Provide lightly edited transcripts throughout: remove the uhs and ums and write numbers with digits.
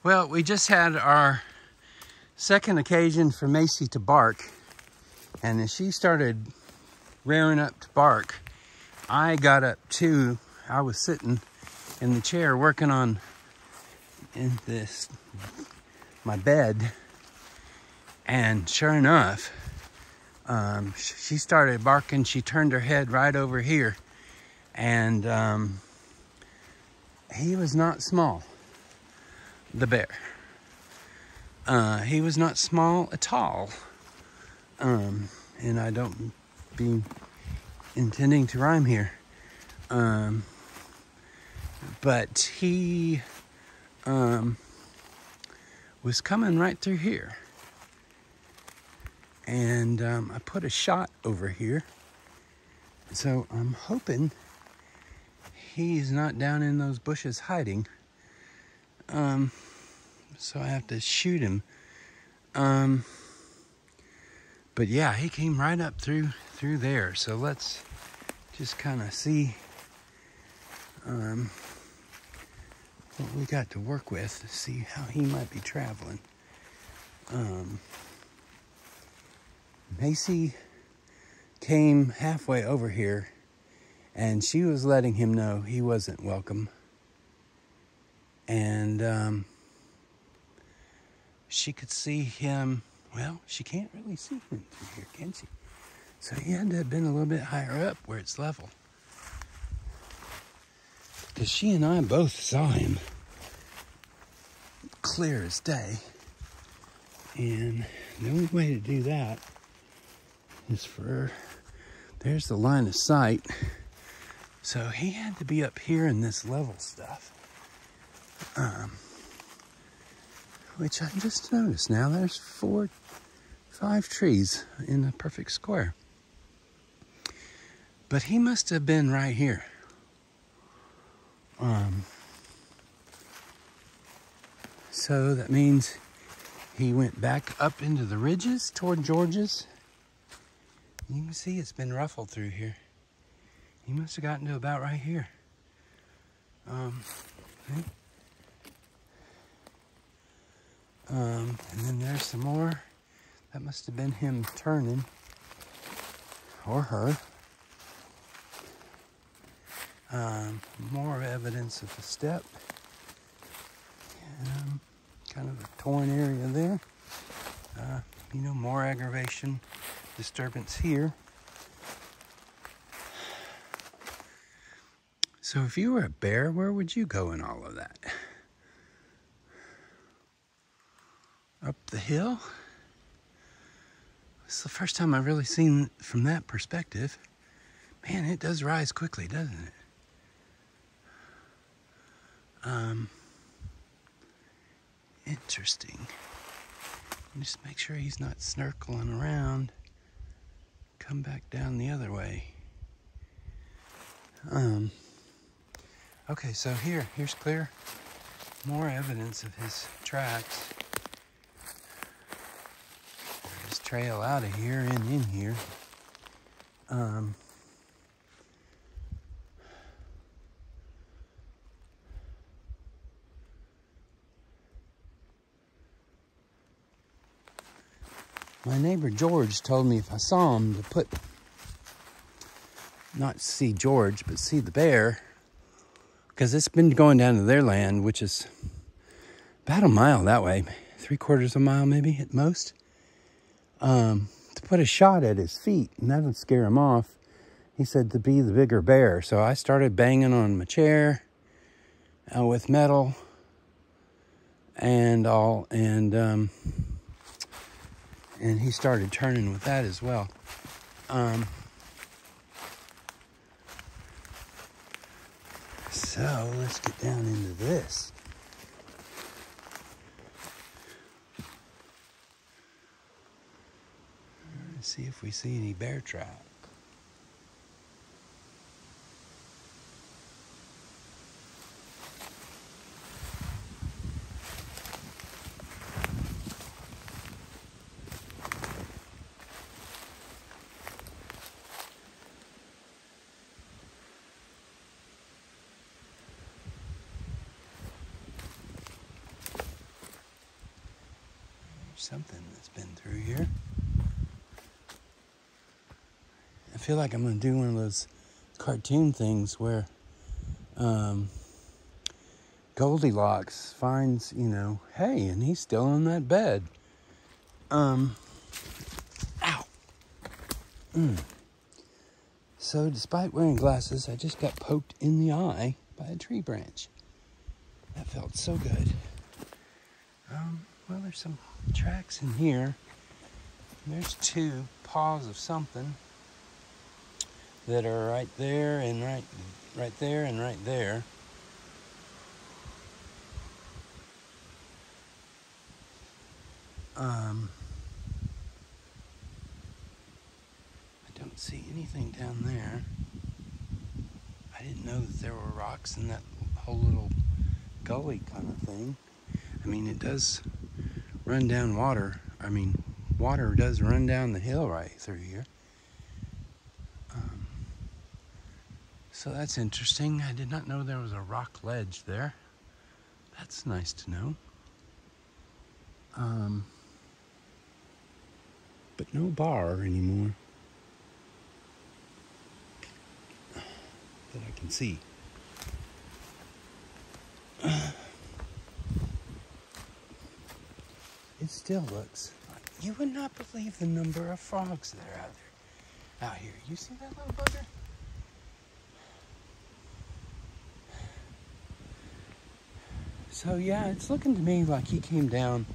Well, we just had our second occasion for Maycee to bark, and as she started rearing up to bark, I got up too. I was sitting in the chair working on my bed, and sure enough, she started barking. She turned her head right over here, and he was not small. The bear. He was not small at all. And I don't be intending to rhyme here. But he was coming right through here. And I put a shot over here. So I'm hoping he's not down in those bushes hiding. So I have to shoot him. But yeah, he came right up through there. So let's just kind of see what we got to work with to see how he might be traveling. Maycee came halfway over here, and she was letting him know he wasn't welcome. And she could see him. Well, she can't really see him through here, can she? So he had to have been a little bit higher up where it's level. Because she and I both saw him clear as day. And the only way to do that is there's the line of sight. So he had to be up here in this level stuff. Which I just noticed now. There's 5 trees in a perfect square. But he must have been right here. So that means he went back up into the ridges toward George's. You can see it's been ruffled through here. He must have gotten to about right here. Okay. And then there's some more. That must have been him turning. Or her. More evidence of a step. Kind of a torn area there. More aggravation, disturbance here. So if you were a bear, where would you go in all of that? Up the hill? It's the first time I've really seen it from that perspective. Man, it does rise quickly, doesn't it? Interesting. Just make sure he's not snircling around. Come back down the other way. Okay, so here's clear. More evidence of his tracks. There's trail out of here and in here. My neighbor George told me if I saw him to not see George, but see the bear, because it's been going down to their land, which is about a mile that way, 3/4 of a mile maybe at most, to put a shot at his feet, and that would scare him off. He said to be the bigger bear. So I started banging on my chair with metal and all, and he started turning with that as well. So let's get down into this. Let's see if we see any bear tracks. something that's been through here. I feel like I'm going to do one of those cartoon things where Goldilocks finds, hey, and he's still in that bed. Ow. So despite wearing glasses, I just got poked in the eye by a tree branch. That felt so good. Well, there's some tracks in here. There's 2 paws of something that are right there and right there and right there. I don't see anything down there. I didn't know that there were rocks in that whole little gully kind of thing. I mean, it does run down water. I mean, water does run down the hill right through here. So that's interesting. I did not know there was a rock ledge there. That's nice to know. But no bar anymore that I can see. It still looks like, you would not believe the number of frogs that are out here. You see that little bugger? So yeah, it's looking to me like he came down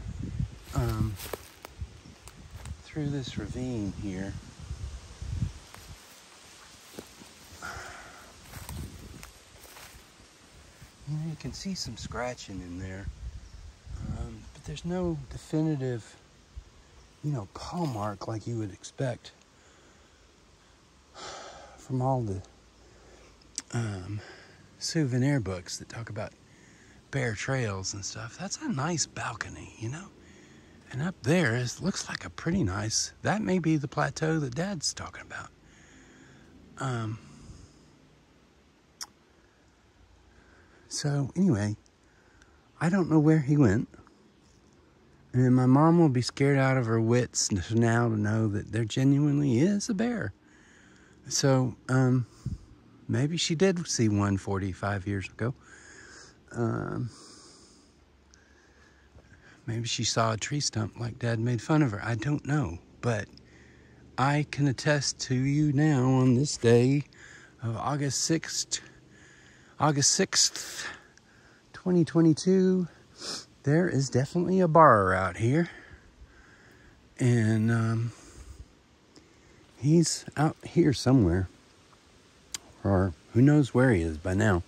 through this ravine here. You can see some scratching in there, but there's no definitive, paw mark like you would expect from all the souvenir books that talk about bear trails and stuff. That's a nice balcony, and up there looks like a pretty nice, that may be the plateau that Dad's talking about. So anyway, I don't know where he went, and my mom will be scared out of her wits now to know that there genuinely is a bear. So maybe she did see one 45 years ago. Maybe she saw a tree stump like Dad made fun of her. I don't know. But I can attest to you now on this day of August 6th, 2022, there is definitely a bar out here. And he's out here somewhere. Or who knows where he is by now.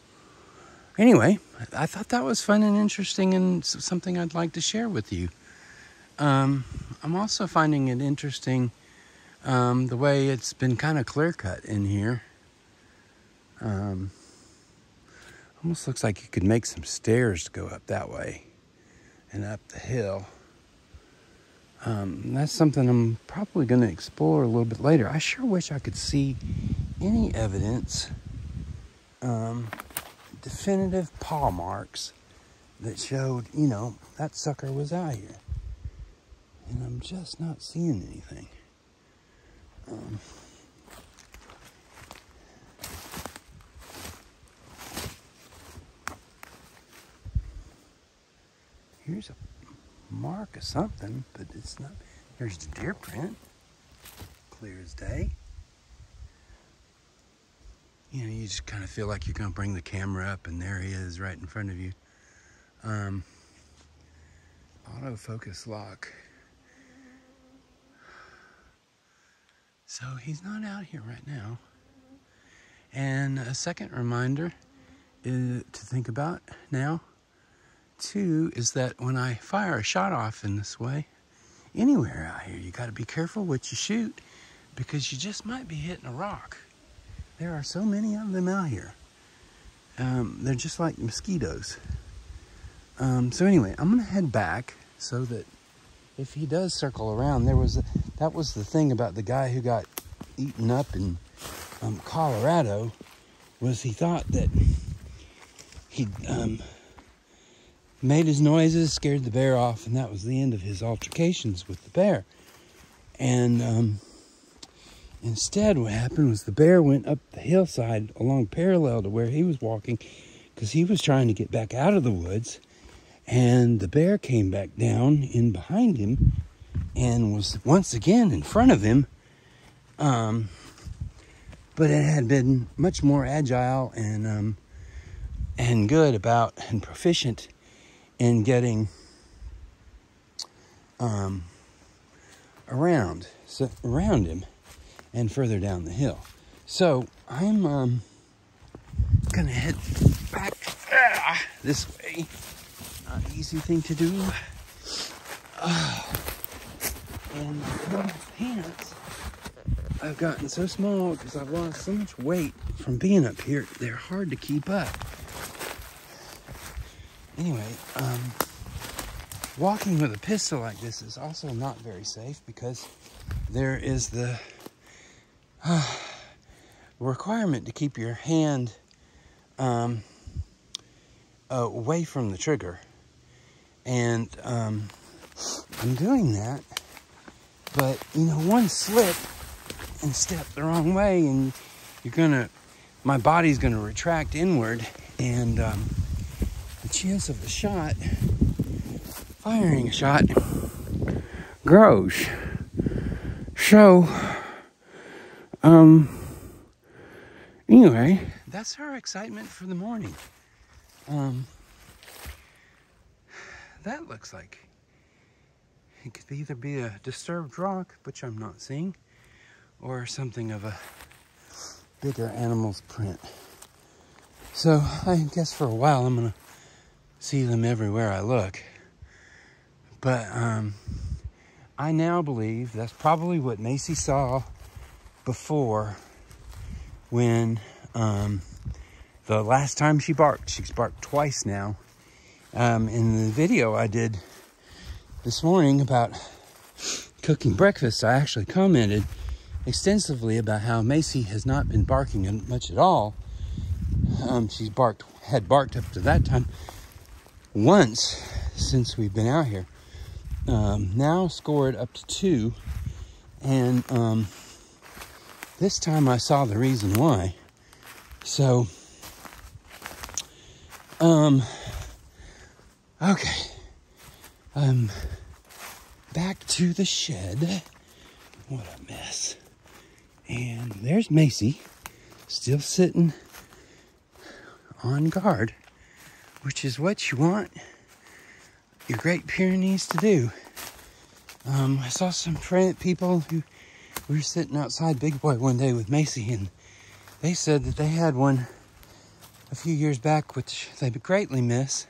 Anyway, I thought that was fun and interesting and something I'd like to share with you. I'm also finding it interesting the way it's been kind of clear cut in here. Almost looks like you could make some stairs to go up that way and up the hill. That's something I'm probably going to explore a little bit later. I sure wish I could see any evidence, definitive paw marks that showed, that sucker was out here. And I'm just not seeing anything. Here's a mark of something, but it's not. Here's the deer print, clear as day. You just kind of feel like you're going to bring the camera up, and there he is right in front of you. Autofocus lock. So he's not out here right now. And a second reminder to think about now, too, is that when I fire a shot off in this way, anywhere out here, you got to be careful what you shoot, because you just might be hitting a rock. There are so many of them out here. They're just like mosquitoes. So anyway, I'm going to head back so that if he does circle around, that was the thing about the guy who got eaten up in Colorado, was he thought that made his noises, scared the bear off, and that was the end of his altercations with the bear. And instead, what happened was the bear went up the hillside along parallel to where he was walking because he was trying to get back out of the woods. And the bear came back down in behind him and was once again in front of him. But it had been much more agile and good about and proficient in getting around him and further down the hill. So I'm gonna head back this way. Not an easy thing to do. And my pants, I've gotten so small because I've lost so much weight from being up here. They're hard to keep up. Anyway, walking with a pistol like this is also not very safe because there is the requirement to keep your hand away from the trigger. And I'm doing that, but one slip and step the wrong way and my body's gonna retract inward, and the chance of the shot, firing a shot, grows. So anyway, that's our excitement for the morning. That looks like it could either be a disturbed rock, which I'm not seeing, or something of a bigger animal's print. So I guess for a while I'm gonna see them everywhere I look. But I now believe that's probably what Maycee saw before when the last time she barked. She's barked twice now. In the video I did this morning about cooking breakfast, I actually commented extensively about how Maycee has not been barking much at all. Had barked up to that time once since we've been out here. Now scored up to 2, and this time I saw the reason why. So okay, back to the shed. What a mess. And there's Maycee, still sitting on guard, which is what you want your Great Pyrenees to do. I saw some people who were sitting outside Big Boy one day with Maycee, and they said that they had one a few years back, which they greatly miss.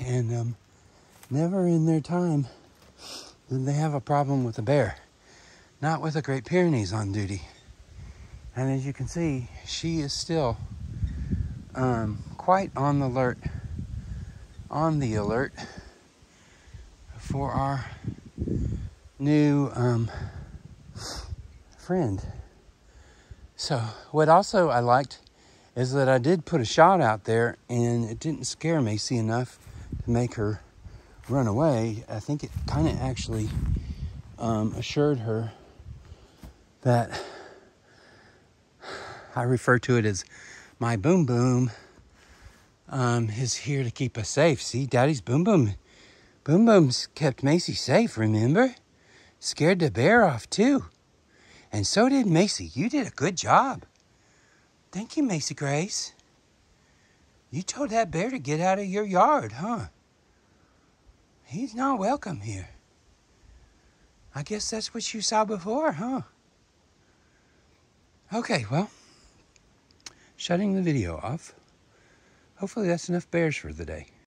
And never in their time did they have a problem with a bear. Not with a Great Pyrenees on duty. And as you can see, she is still quite on the alert for our new friend. So what also I liked is that I did put a shot out there, and it didn't scare Maycee enough to make her run away. I think it kind of actually assured her that I refer to it as my boom boom is here to keep us safe. See, Daddy's boom boom's kept Maycee safe, remember? Scared the bear off too. And so did Maycee. You did a good job. Thank you, Maycee Grace. You told that bear to get out of your yard, huh? He's not welcome here. I guess that's what you saw before, huh? Okay, well, shutting the video off. Hopefully that's enough bears for the day.